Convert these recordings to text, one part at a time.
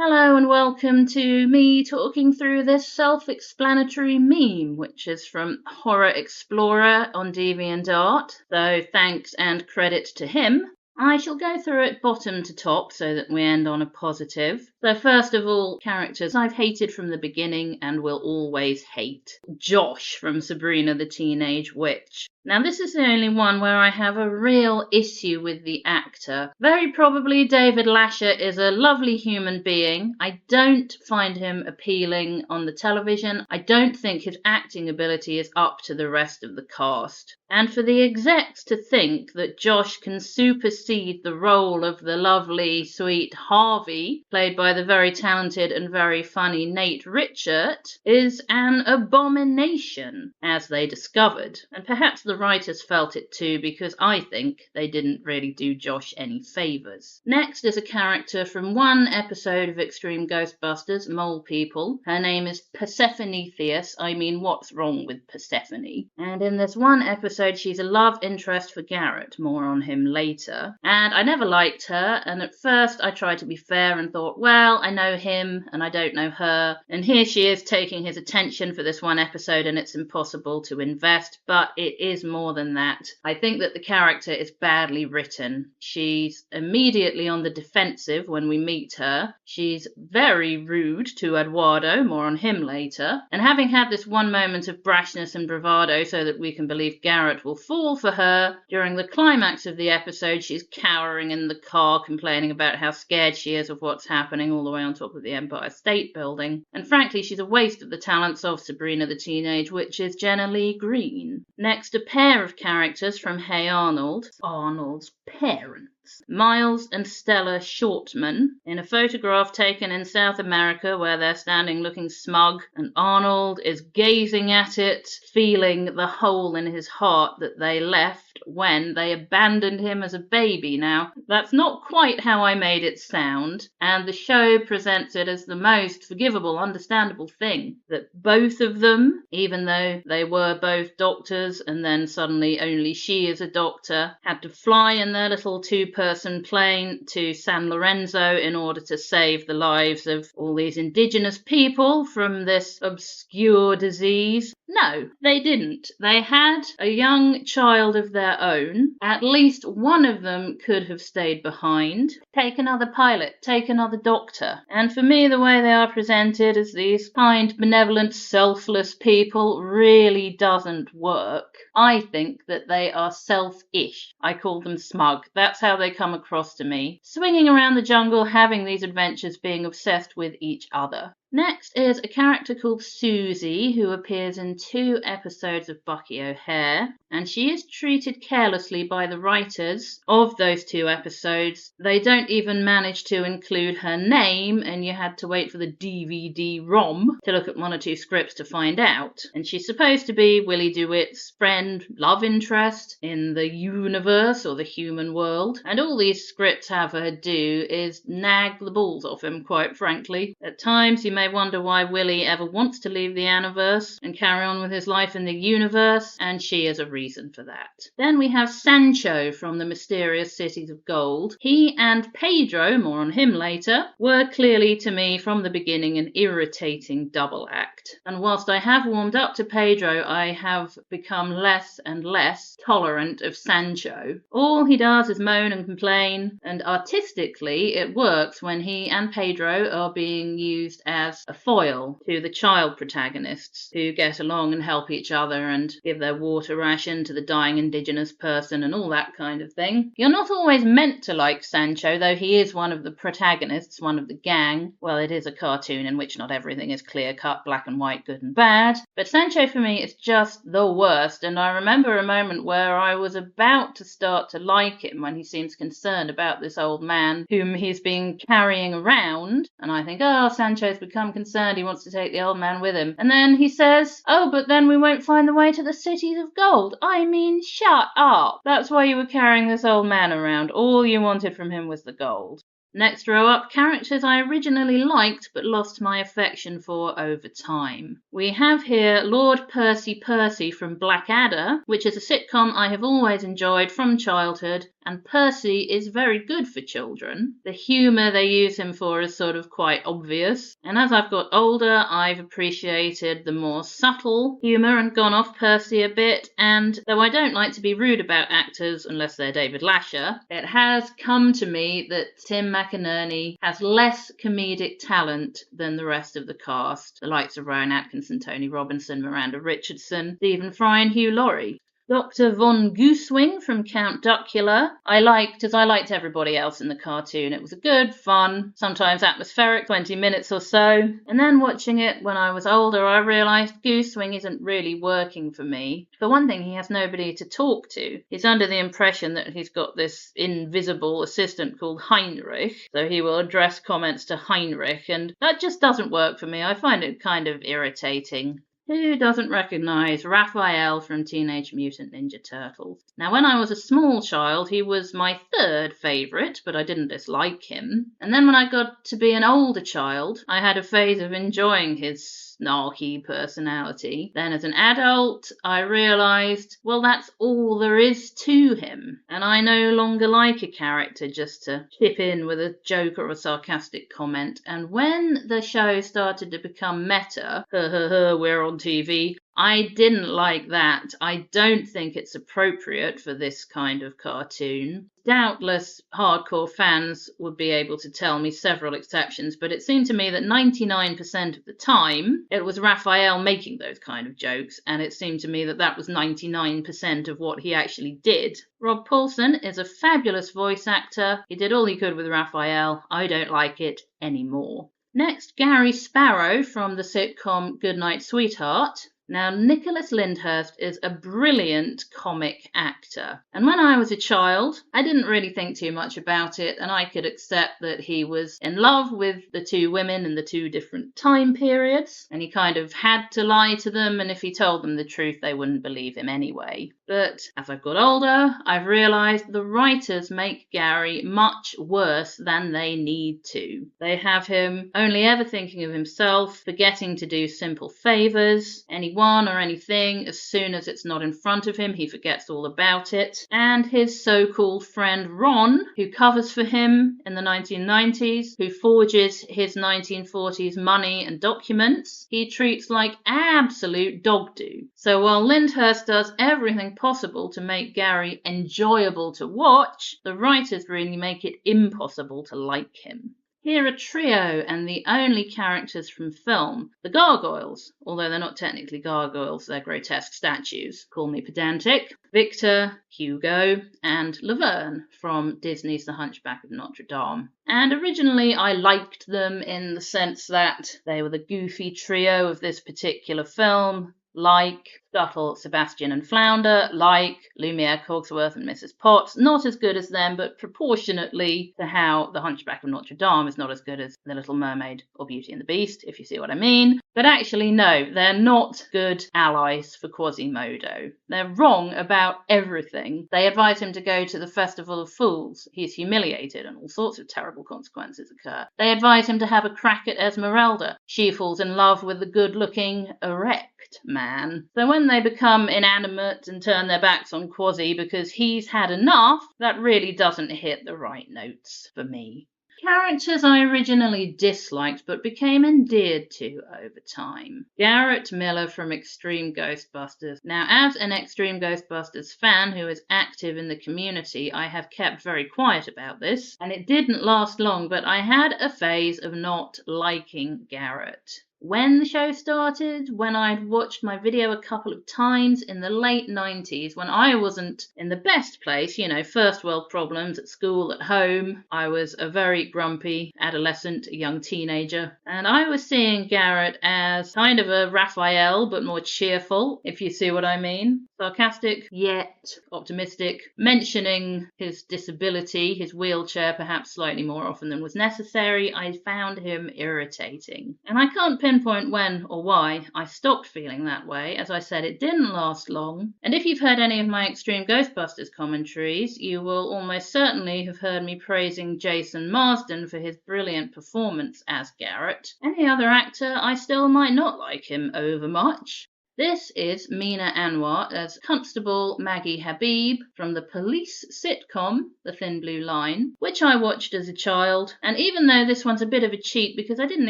Hello and welcome to me talking through this self-explanatory meme, which is from Horror Explorer on DeviantArt, so thanks and credit to him. I shall go through it bottom to top so that we end on a positive. So first of all, characters I've hated from the beginning and will always hate. Josh from Sabrina the Teenage Witch. Now this is the only one where I have a real issue with the actor. Very probably David Lasher is a lovely human being. I don't find him appealing on the television. I don't think his acting ability is up to the rest of the cast. And for the execs to think that Josh can supersede the role of the lovely, sweet Harvey, played by the very talented and very funny Nate Richert, is an abomination, as they discovered. And perhaps the writers felt it too, because I think they didn't really do Josh any favours. Next is a character from one episode of Extreme Ghostbusters, Mole People. Her name is Persephone Theus. I mean, what's wrong with Persephone? And in this one episode, she's a love interest for Garrett. More on him later. And I never liked her, and at first I tried to be fair and thought, well, I know him and I don't know her, and here she is taking his attention for this one episode and it's impossible to invest, but it is more than that. I think that the character is badly written. She's immediately on the defensive when we meet her. She's very rude to Eduardo, more on him later, and having had this one moment of brashness and bravado so that we can believe Garrett will fall for her, during the climax of the episode she's cowering in the car complaining about how scared she is of what's happening all the way on top of the Empire State Building, and frankly she's a waste of the talents of Sabrina the Teenage Witch is Jenna Lee Green. Next, a pair of characters from Hey Arnold, Arnold's parents. Miles and Stella Shortman, in a photograph taken in South America where they're standing looking smug and Arnold is gazing at it, feeling the hole in his heart that they left when they abandoned him as a baby. Now, that's not quite how I made it sound, and the show presents it as the most forgivable, understandable thing, that both of them, even though they were both doctors and then suddenly only she is a doctor, had to fly in their little two-person plane to San Lorenzo in order to save the lives of all these indigenous people from this obscure disease. No, they didn't. They had a young child of their own. At least one of them could have stayed behind. Take another pilot, take another doctor. And for me, the way they are presented as these kind, benevolent, selfless people really doesn't work. I think that they are selfish. I call them smug. That's how they come across to me. Swinging around the jungle, having these adventures, being obsessed with each other. Next is a character called Susie, who appears in 2 episodes of Bucky O'Hare, and she is treated carelessly by the writers of those 2 episodes. They don't even manage to include her name, and you had to wait for the DVD-ROM to look at 1 or 2 scripts to find out. And she's supposed to be Willie DeWitt's friend, love interest in the universe or the human world, and all these scripts have her do is nag the balls off him, quite frankly. At times you may wonder why Willie ever wants to leave the Aniverse and carry on with his life in the universe, and she is a reason for that. Then we have Sancho from the Mysterious Cities of Gold. He and Pedro, more on him later, were clearly to me from the beginning an irritating double act. And whilst I have warmed up to Pedro, I have become less and less tolerant of Sancho. All he does is moan and complain, and artistically it works when he and Pedro are being used as a foil to the child protagonists who get along and help each other and give their water ration to the dying indigenous person and all that kind of thing. You're not always meant to like Sancho, though he is one of the protagonists, one of the gang. Well, it is a cartoon in which not everything is clear-cut, black and white, good and bad. But Sancho for me is just the worst, and I remember a moment where I was about to start to like him when he seems concerned about this old man whom he's been carrying around, and I think, oh, Sancho's become concerned, he wants to take the old man with him. And then he says, oh, but then we won't find the way to the cities of gold. I mean, shut up. That's why you were carrying this old man around. All you wanted from him was the gold. Next row up, characters I originally liked but lost my affection for over time. We have here Lord Percy Percy from Blackadder, which is a sitcom I have always enjoyed from childhood and Percy is very good for children. The humour they use him for is sort of quite obvious, and as I've got older, I've appreciated the more subtle humour and gone off Percy a bit, and though I don't like to be rude about actors unless they're David Lasher, it has come to me that Tim McInerney has less comedic talent than the rest of the cast, the likes of Rowan Atkinson, Tony Robinson, Miranda Richardson, Stephen Fry and Hugh Laurie. Dr. Von Goosewing from Count Duckula I liked as I liked everybody else in the cartoon. It was a good, fun, sometimes atmospheric 20 minutes or so. And then watching it when I was older, I realised Goosewing isn't really working for me. For one thing, he has nobody to talk to. He's under the impression that he's got this invisible assistant called Heinrich, so he will address comments to Heinrich, and that just doesn't work for me. I find it kind of irritating. Who doesn't recognise Raphael from Teenage Mutant Ninja Turtles? Now, when I was a small child, he was my third favourite, but I didn't dislike him. And then when I got to be an older child, I had a phase of enjoying his snarky personality. Then as an adult, I realised, well, that's all there is to him. And I no longer like a character just to chip in with a joke or a sarcastic comment. And when the show started to become meta, we're on TV, I didn't like that. I don't think it's appropriate for this kind of cartoon. Doubtless hardcore fans would be able to tell me several exceptions, but it seemed to me that 99% of the time it was Raphael making those kind of jokes, and it seemed to me that that was 99% of what he actually did. Rob Paulsen is a fabulous voice actor. He did all he could with Raphael. I don't like it anymore. Next, Gary Sparrow from the sitcom Goodnight Sweetheart. Now, Nicholas Lyndhurst is a brilliant comic actor. And when I was a child, I didn't really think too much about it, and I could accept that he was in love with the two women in the two different time periods, and he kind of had to lie to them, and if he told them the truth, they wouldn't believe him anyway. But as I've got older, I've realised the writers make Gary much worse than they need to. They have him only ever thinking of himself, forgetting to do simple favours, anyone or anything. As soon as it's not in front of him, he forgets all about it. And his so-called friend Ron, who covers for him in the 1990s, who forges his 1940s money and documents, he treats like absolute dog do. So while Lyndhurst does everything possible to make Gary enjoyable to watch, the writers really make it impossible to like him. Here are Trio and the only characters from film, the Gargoyles, although they're not technically gargoyles, they're grotesque statues. Call me pedantic. Victor, Hugo, and Laverne from Disney's The Hunchback of Notre Dame. And originally I liked them in the sense that they were the goofy trio of this particular film, like Scuttle, Sebastian and Flounder, like Lumiere, Cogsworth and Mrs. Potts. Not as good as them, but proportionately to how The Hunchback of Notre Dame is not as good as The Little Mermaid or Beauty and the Beast, if you see what I mean. But actually, no, they're not good allies for Quasimodo. They're wrong about everything. They advise him to go to the Festival of Fools. He's humiliated and all sorts of terrible consequences occur. They advise him to have a crack at Esmeralda. She falls in love with the good-looking, erect man. So when they become inanimate and turn their backs on Quasi because he's had enough, that really doesn't hit the right notes for me. Characters I originally disliked but became endeared to over time. Garrett Miller from Extreme Ghostbusters. Now, as an Extreme Ghostbusters fan who is active in the community, I have kept very quiet about this, and it didn't last long, but I had a phase of not liking Garrett. When the show started, when I'd watched my video a couple of times in the late 90s, when I wasn't in the best place, first world problems at school, at home, I was a very grumpy adolescent, a young teenager, and I was seeing Garrett as kind of a Raphael, but more cheerful, if you see what I mean. Sarcastic, yet optimistic, mentioning his disability, his wheelchair, perhaps slightly more often than was necessary. I found him irritating. And I can't pinpoint when or why I stopped feeling that way. As I said, it didn't last long. And if you've heard any of my Extreme Ghostbusters commentaries, you will almost certainly have heard me praising Jason Marsden for his brilliant performance as Garrett. Any other actor, I still might not like him overmuch. This is Mina Anwar as Constable Maggie Habib from the police sitcom The Thin Blue Line, which I watched as a child. And even though this one's a bit of a cheat because I didn't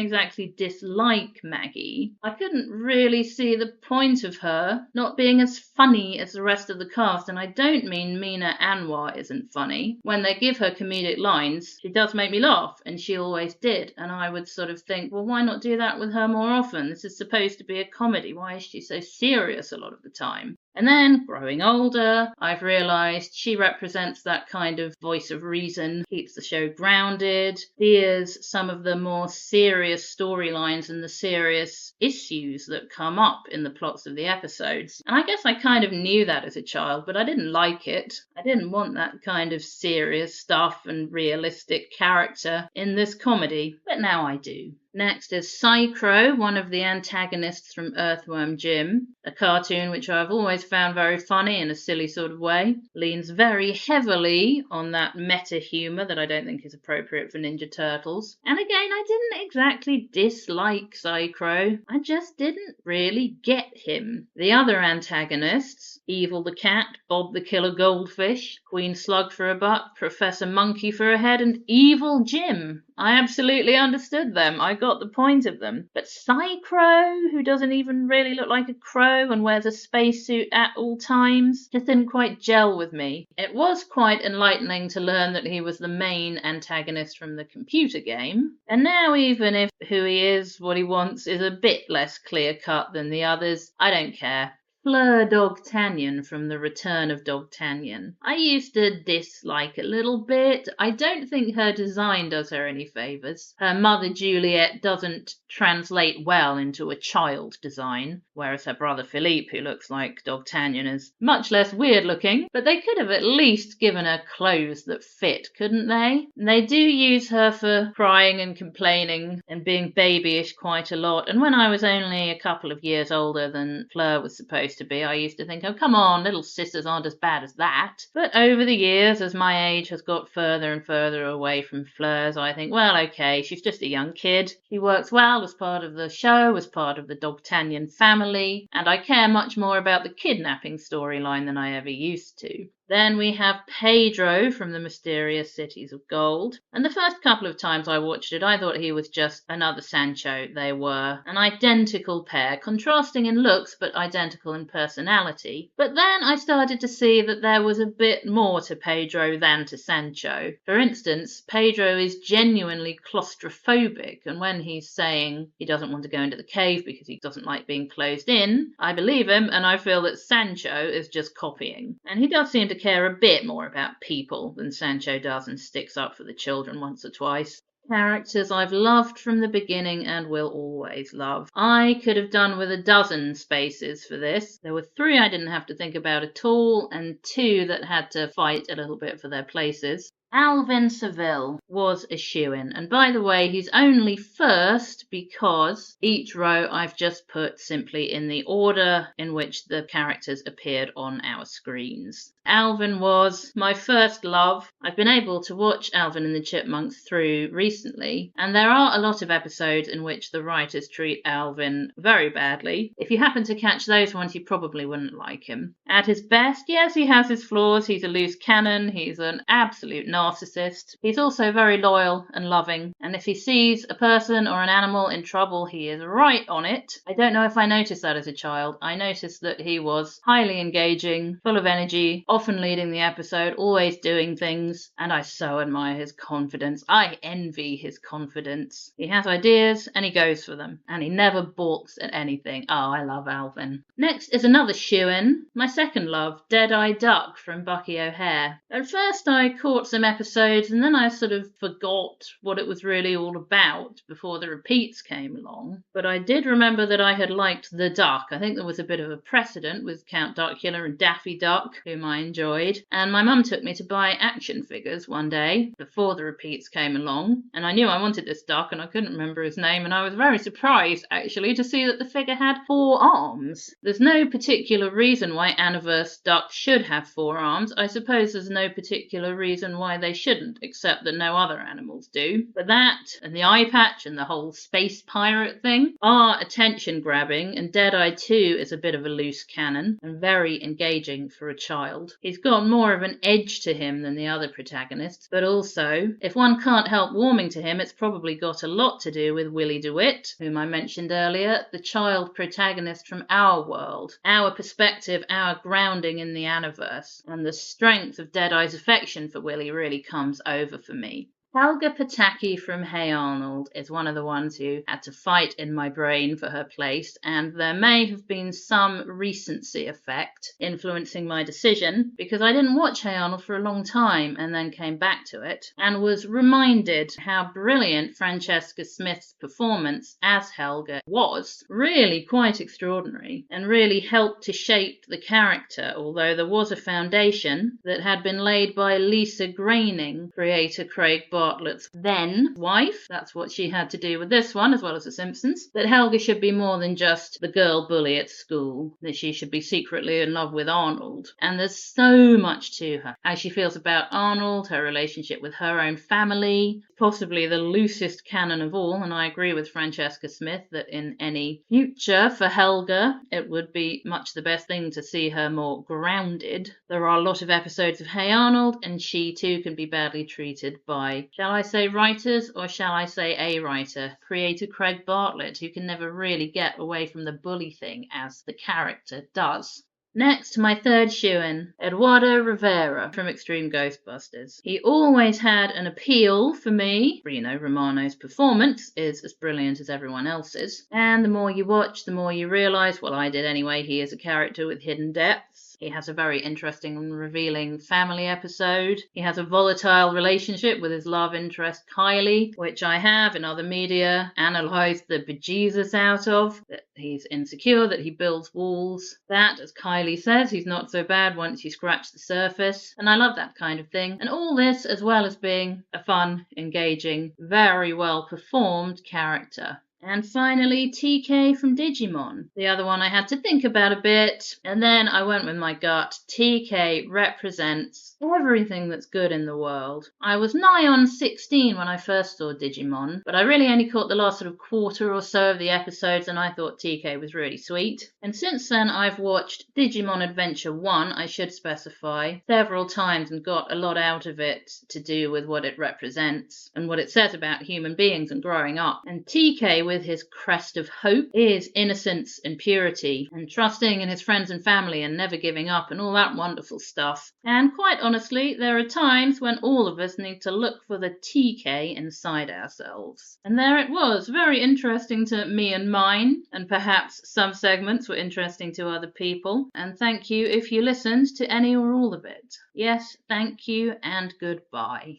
exactly dislike Maggie, I couldn't really see the point of her not being as funny as the rest of the cast. And I don't mean Mina Anwar isn't funny. When they give her comedic lines, she does make me laugh, and she always did. And I would sort of think, well, why not do that with her more often? This is supposed to be a comedy. Why is she so serious a lot of the time? And then, growing older, I've realised she represents that kind of voice of reason, keeps the show grounded, steers some of the more serious storylines and the serious issues that come up in the plots of the episodes. And I guess I kind of knew that as a child, but I didn't like it. I didn't want that kind of serious stuff and realistic character in this comedy, but now I do. Next is Psy-Crow, one of the antagonists from Earthworm Jim, a cartoon which I've always found very funny in a silly sort of way. Leans very heavily on that meta humour that I don't think is appropriate for Ninja Turtles. And again, I didn't exactly dislike Psy-Crow. I just didn't really get him. The other antagonists, Evil the Cat, Bob the Killer Goldfish, Queen Slug for a butt, Professor Monkey for a head, and Evil Jim. I absolutely understood them. I got the point of them. But Psy-Crow, who doesn't even really look like a crow and wears a spacesuit at all times, just didn't quite gel with me. It was quite enlightening to learn that he was the main antagonist from the computer game. And now, even if who he is, what he wants, is a bit less clear-cut than the others, I don't care. Fleur Dogtanian from The Return of Dogtanian. I used to dislike a little bit. I don't think her design does her any favours. Her mother Juliet doesn't translate well into a child design, whereas her brother Philippe, who looks like Dogtanian, is much less weird looking. But they could have at least given her clothes that fit, couldn't they? And they do use her for crying and complaining and being babyish quite a lot. And when I was only a couple of years older than Fleur was supposed to be, I used to think, oh, come on, little sisters aren't as bad as that. But over the years, as my age has got further and further away from Fleur's, I think, well, okay, she's just a young kid. She works well as part of the show, as part of the Dogtanian family, and I care much more about the kidnapping storyline than I ever used to. Then we have Pedro from the Mysterious Cities of Gold. And the first couple of times I watched it, I thought he was just another Sancho. They were an identical pair, contrasting in looks but identical in personality. But then I started to see that there was a bit more to Pedro than to Sancho. For instance, Pedro is genuinely claustrophobic, and when he's saying he doesn't want to go into the cave because he doesn't like being closed in, I believe him, and I feel that Sancho is just copying. And he does seem to care a bit more about people than Sancho does and sticks up for the children once or twice. Characters I've loved from the beginning and will always love. I could have done with a dozen spaces for this. There were 3 I didn't have to think about at all, and 2 that had to fight a little bit for their places. Alvin Seville was a shoo-in, and by the way, he's only first because each row I've just put simply in the order in which the characters appeared on our screens. Alvin was my first love. I've been able to watch Alvin and the Chipmunks through recently, and there are a lot of episodes in which the writers treat Alvin very badly. If you happen to catch those ones, you probably wouldn't like him. At his best, yes, he has his flaws. He's a loose cannon. He's an absolute narcissist. He's also very loyal and loving, and if he sees a person or an animal in trouble, he is right on it. I don't know if I noticed that as a child. I noticed that he was highly engaging, full of energy, often leading the episode, always doing things, and I so admire his confidence. I envy his confidence. He has ideas and he goes for them, and he never balks at anything. Oh, I love Alvin. Next is another shoo-in, my second love, Dead-Eye Duck from Bucky O'Hare. At first I caught some episodes and then I sort of forgot what it was really all about before the repeats came along. But I did remember that I had liked the duck. I think there was a bit of a precedent with Count Duckula and Daffy Duck, whom I enjoyed. And my mum took me to buy action figures one day before the repeats came along. And I knew I wanted this duck and I couldn't remember his name. And I was very surprised, actually, to see that the figure had 4 arms. There's no particular reason why Aniverse Duck should have 4 arms. I suppose there's no particular reason why they shouldn't, except that no other animals do. But that, and the eye patch, and the whole space pirate thing are attention grabbing, and Deadeye 2 is a bit of a loose cannon and very engaging for a child. He's got more of an edge to him than the other protagonists, but also, if one can't help warming to him, it's probably got a lot to do with Willie DeWitt, whom I mentioned earlier, the child protagonist from our world, our perspective, our grounding in the Aniverse, and the strength of Deadeye's affection for Willie really comes over for me. Helga Pataki from Hey Arnold is one of the ones who had to fight in my brain for her place, and there may have been some recency effect influencing my decision, because I didn't watch Hey Arnold for a long time and then came back to it and was reminded how brilliant Francesca Smith's performance as Helga was. Really quite extraordinary, and really helped to shape the character, although there was a foundation that had been laid by Lisa Groening, creator Craig Bartlett's then wife. That's what she had to do with this one, as well as The Simpsons. That Helga should be more than just the girl bully at school, that she should be secretly in love with Arnold. And there's so much to her. How she feels about Arnold, her relationship with her own family, possibly the loosest canon of all, and I agree with Francesca Smith that in any future for Helga, it would be much the best thing to see her more grounded. There are a lot of episodes of Hey Arnold, and she too can be badly treated by, shall I say writers, or shall I say a writer, creator Craig Bartlett, who can never really get away from the bully thing as the character does. Next, my third shoo-in, Eduardo Rivera from Extreme Ghostbusters. He always had an appeal for me. Reno Romano's performance is as brilliant as everyone else's. And the more you watch, the more you realise, well, I did anyway, he is a character with hidden depths. He has a very interesting and revealing family episode. He has a volatile relationship with his love interest Kylie, which I have in other media analysed the bejesus out of. That he's insecure, that he builds walls. That, as Kylie says, he's not so bad once you scratch the surface. And I love that kind of thing. And all this as well as being a fun, engaging, very well performed character. And finally, TK from Digimon, the other one I had to think about a bit, and then I went with my gut. TK represents everything that's good in the world. I was nigh on 16 when I first saw Digimon, but I really only caught the last sort of quarter or so of the episodes, and I thought TK was really sweet. And since then, I've watched Digimon Adventure 1, I should specify, several times and got a lot out of it to do with what it represents and what it says about human beings and growing up. And TK, with his crest of hope, is innocence and purity and trusting in his friends and family and never giving up and all that wonderful stuff. And quite honestly, there are times when all of us need to look for the TK inside ourselves. And there it was, very interesting to me and mine, and perhaps some segments were interesting to other people. And thank you if you listened to any or all of it. Yes, thank you and goodbye.